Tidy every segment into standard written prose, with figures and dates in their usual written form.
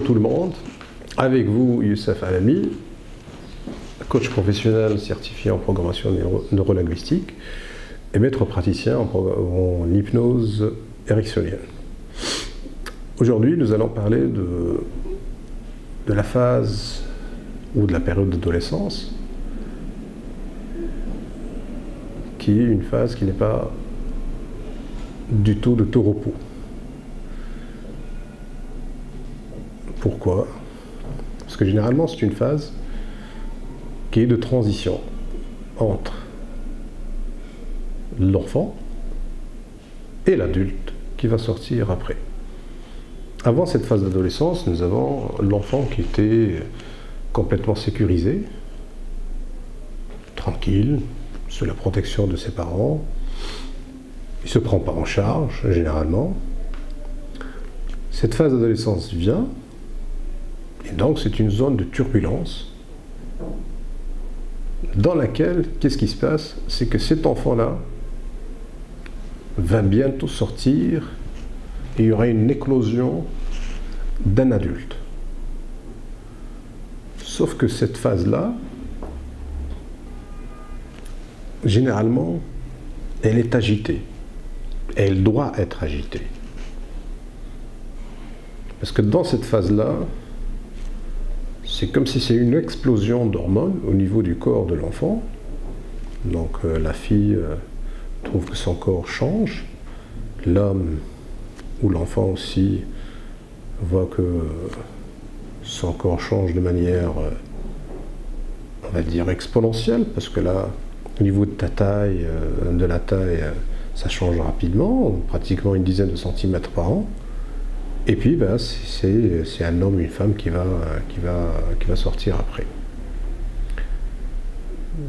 Bonjour tout le monde, avec vous Youssef Alami, coach professionnel certifié en programmation neurolinguistique et maître praticien en hypnose ericksonienne. Aujourd'hui, nous allons parler de la phase ou de la période d'adolescence, qui est une phase qui n'est pas du tout de tout repos. Pourquoi? Parce que généralement, c'est une phase qui est de transition entre l'enfant et l'adulte qui va sortir après. Avant cette phase d'adolescence, nous avons l'enfant qui était complètement sécurisé, tranquille, sous la protection de ses parents. Il ne se prend pas en charge, généralement. Cette phase d'adolescence vient, et donc c'est une zone de turbulence dans laquelle, qu'est-ce qui se passe? C'est que cet enfant-là va bientôt sortir et il y aura une éclosion d'un adulte. Sauf que cette phase-là, généralement, elle est agitée. Elle doit être agitée. Parce que dans cette phase-là, c'est comme si c'est une explosion d'hormones au niveau du corps de l'enfant. Donc la fille trouve que son corps change. L'homme ou l'enfant aussi voit que son corps change de manière, on va dire, exponentielle, parce que là, au niveau de la taille, ça change rapidement, pratiquement une dizaine de centimètres par an. Et puis, ben, c'est un homme, une femme qui va sortir après.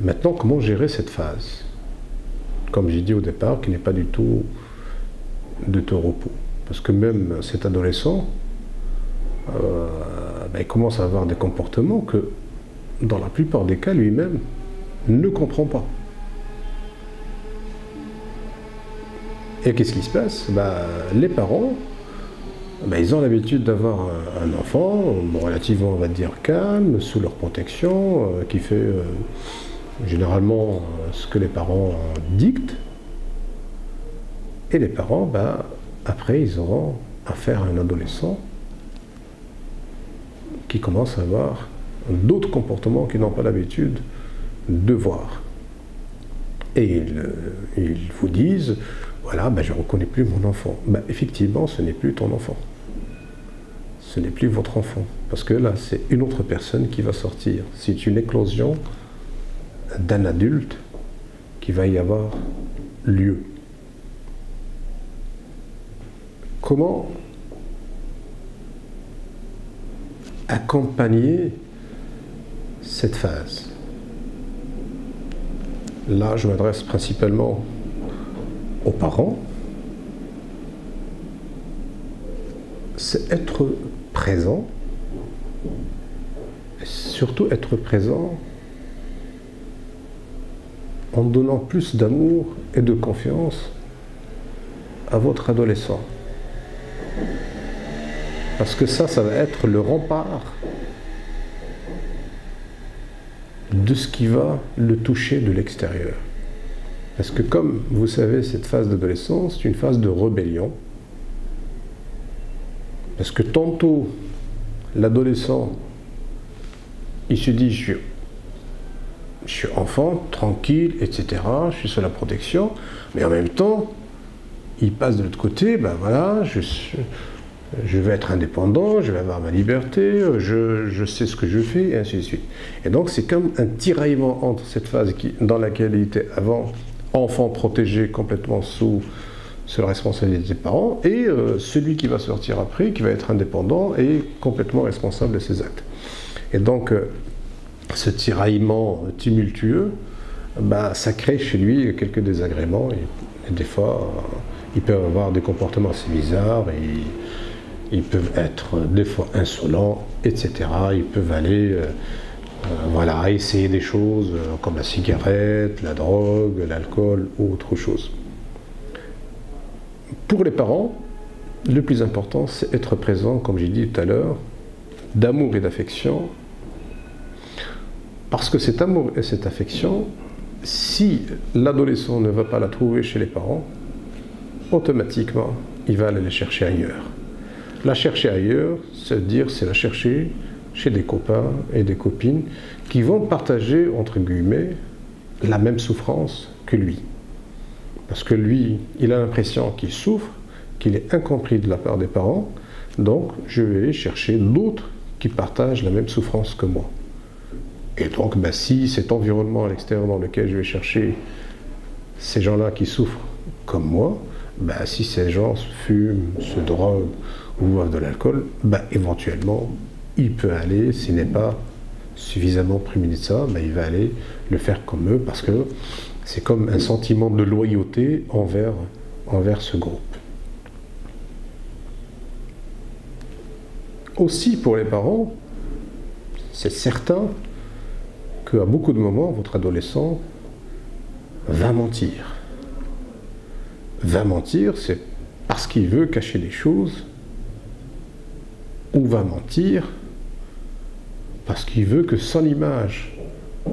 Maintenant, comment gérer cette phase? Comme j'ai dit au départ, qui n'est pas du tout de tout repos. Parce que même cet adolescent, ben, il commence à avoir des comportements que, dans la plupart des cas, lui-même ne comprend pas. Et qu'est-ce qui se passe? Ben, les parents, ben, ils ont l'habitude d'avoir un enfant relativement, on va dire, calme, sous leur protection, qui fait généralement ce que les parents dictent. Et les parents, ben, après, ils auront affaire à un adolescent qui commence à avoir d'autres comportements qu'ils n'ont pas l'habitude de voir. Et ils vous disent, voilà, ben, je ne reconnais plus mon enfant. Ben, effectivement, ce n'est plus ton enfant. Ce n'est plus votre enfant. Parce que là, c'est une autre personne qui va sortir. C'est une éclosion d'un adulte qui va y avoir lieu. Comment accompagner cette phase? Là, je m'adresse principalement aux parents. C'est être présent, et surtout être présent en donnant plus d'amour et de confiance à votre adolescent. Parce que ça va être le rempart de ce qui va le toucher de l'extérieur. Parce que comme vous savez, cette phase d'adolescence, c'est une phase de rébellion. Parce que tantôt, l'adolescent, il se dit, je suis enfant, tranquille, etc., je suis sous la protection, mais en même temps, il passe de l'autre côté, ben voilà, je vais être indépendant, je vais avoir ma liberté, je sais ce que je fais, et ainsi de suite. Et donc, c'est comme un tiraillement entre cette phase dans laquelle il était avant enfant protégé complètement sous la responsabilité des parents, et celui qui va sortir après, qui va être indépendant et complètement responsable de ses actes. Et donc, ce tiraillement tumultueux, bah, ça crée chez lui quelques désagréments, et des fois, il peut avoir des comportements assez bizarres, et ils peuvent être des fois insolents, etc. Ils peuvent aller voilà, essayer des choses comme la cigarette, la drogue, l'alcool ou autre chose. Pour les parents, le plus important, c'est être présent, comme j'ai dit tout à l'heure, d'amour et d'affection, parce que cet amour et cette affection, si l'adolescent ne va pas la trouver chez les parents, automatiquement, il va aller la chercher ailleurs. La chercher ailleurs, c'est-à-dire c'est la chercher chez des copains et des copines qui vont partager, entre guillemets, la même souffrance que lui. Parce que lui, il a l'impression qu'il souffre, qu'il est incompris de la part des parents, donc je vais aller chercher d'autres qui partagent la même souffrance que moi. Et donc, si cet environnement à l'extérieur dans lequel je vais chercher ces gens-là qui souffrent comme moi, si ces gens fument, se droguent ou boivent de l'alcool, éventuellement, il peut aller, s'il n'est pas suffisamment prémuni de ça, il va aller le faire comme eux, parce que c'est comme un sentiment de loyauté envers ce groupe. Aussi pour les parents, c'est certain qu'à beaucoup de moments, votre adolescent va mentir. Va mentir, c'est parce qu'il veut cacher des choses, ou va mentir parce qu'il veut que son image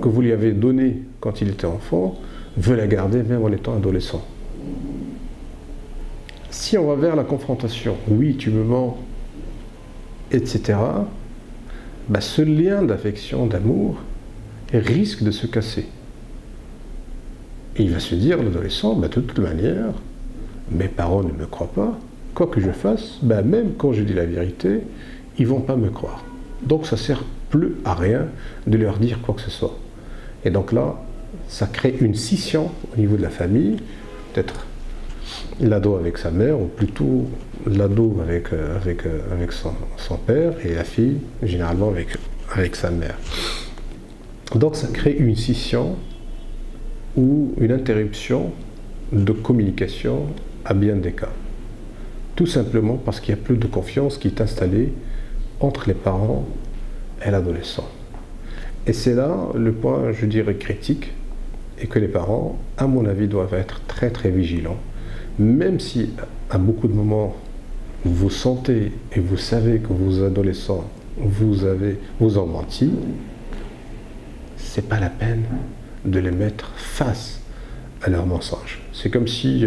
que vous lui avez donnée quand il était enfant, veut la garder même en étant adolescent. Si on va vers la confrontation, oui, tu me mens, etc., ce lien d'affection, d'amour, risque de se casser. Et il va se dire, l'adolescent, de toute manière, mes parents ne me croient pas, quoi que je fasse, même quand je dis la vérité, ils ne vont pas me croire. Donc ça ne sert plus à rien de leur dire quoi que ce soit. Et donc là, ça crée une scission au niveau de la famille, peut-être l'ado avec sa mère, ou plutôt l'ado avec son père, et la fille, généralement, avec sa mère. Donc ça crée une scission ou une interruption de communication à bien des cas. Tout simplement parce qu'il n'y a plus de confiance qui est installée entre les parents et l'adolescent. Et c'est là le point, je dirais, critique, et que les parents, à mon avis, doivent être très très vigilants, même si à beaucoup de moments vous sentez et vous savez que vos adolescents vous ont menti, c'est pas la peine de les mettre face à leurs mensonges. C'est comme si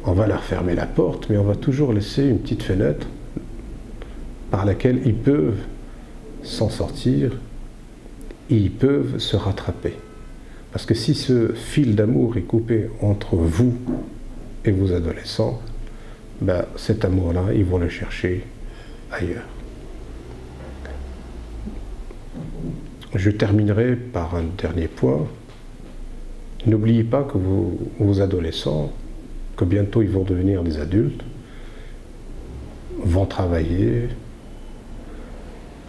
on va leur fermer la porte, mais on va toujours laisser une petite fenêtre par laquelle ils peuvent s'en sortir et ils peuvent se rattraper. Parce que si ce fil d'amour est coupé entre vous et vos adolescents, cet amour-là, ils vont le chercher ailleurs. Je terminerai par un dernier point. N'oubliez pas que vos adolescents, que bientôt ils vont devenir des adultes, vont travailler,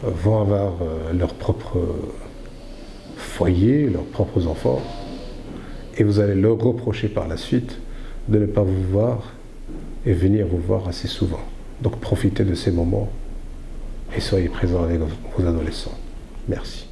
vont avoir leur propre foyer, leurs propres enfants, et vous allez leur reprocher par la suite de ne pas vous voir et venir vous voir assez souvent. Donc profitez de ces moments et soyez présents avec vos adolescents. Merci.